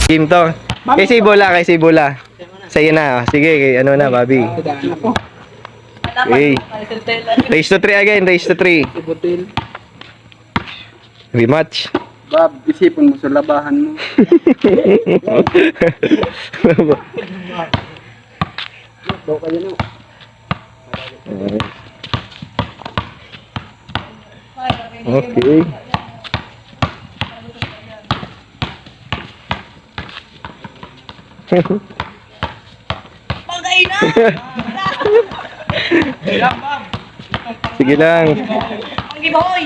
Game to. Kay Bola. Sa'yo na. Sige, ano na, Bobby. Okay. Race to 3 again. Rematch. Bob, isipin mo sa labahan mo. Okay. Bagay na! Sige lang. Ang giboy!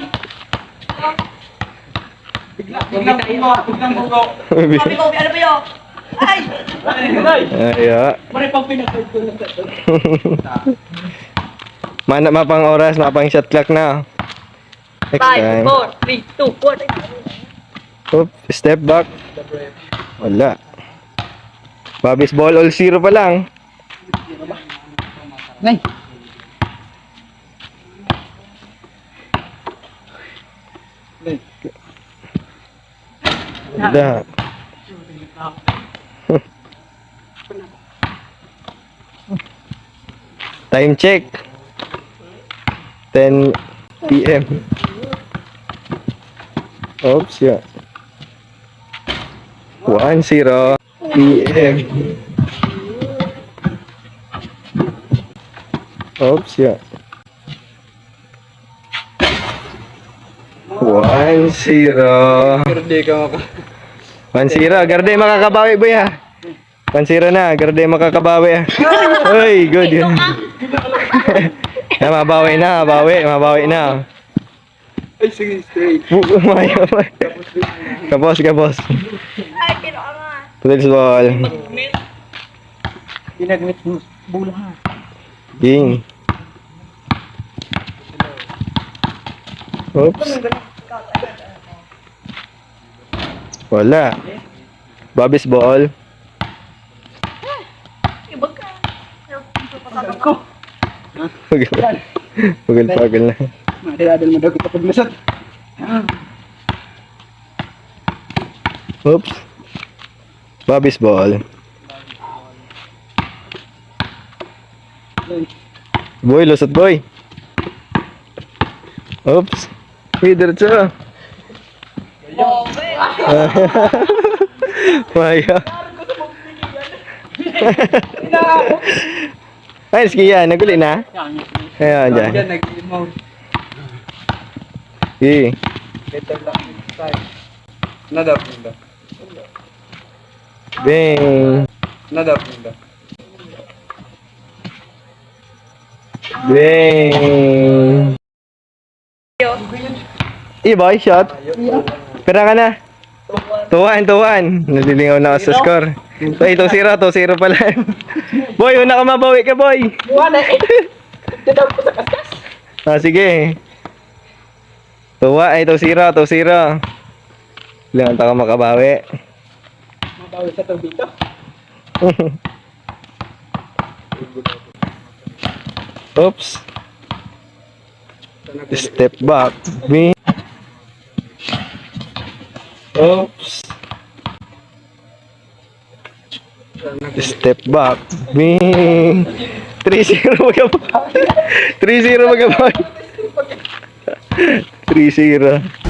Biglang bugo. Sabi ko, ano ba yun? Ay! Ayo. Mana mapang oras, mapang shot clock na. Next 5, time. 4, 3, 2, 1. Oop, step back. Wala. Bobby's ball, all zero pa lang. Nay. Wala. Time check. 10 PM. Oops, yeah. 1-0 PM. Oops, yeah. 1-0. Pero di ka maka... 1-0. Garde makakabawi, boy, ha. 1-0 na. Garde makakabawi, ha. Uy, good yun. Mabawi na. Ay, sige, straight. Mayo. Kapos. Ay, pero nga. Tulis ball. Pinagmit mo. Bula ha. Ging. Oops. Wala. Bobby's ball. Ibag ka. Pagil na. Madadal mo daw kita paglasat. Oops. Bobby's ball. Boy, lusot boy. Oops. Uy, diretso. Maya. Ay, sige yan. Naguli na. Ayan, dyan. Yan, nag-emote. Sige. Better lang next time. Nadap. Bing. Bing. Boy, shot. Pera ka na. Tuwan. Nalilingaw na ako sa score. So, 2-0 pala. Boy, una ka mabawi ka, boy. Sige. 2-0. Ilang ka makabawi. Mabawi sa tubito. Oops. Step back. Bing. Oops. Step back. Bing. 3-0 magabay. 3-0 magabay. 3-0.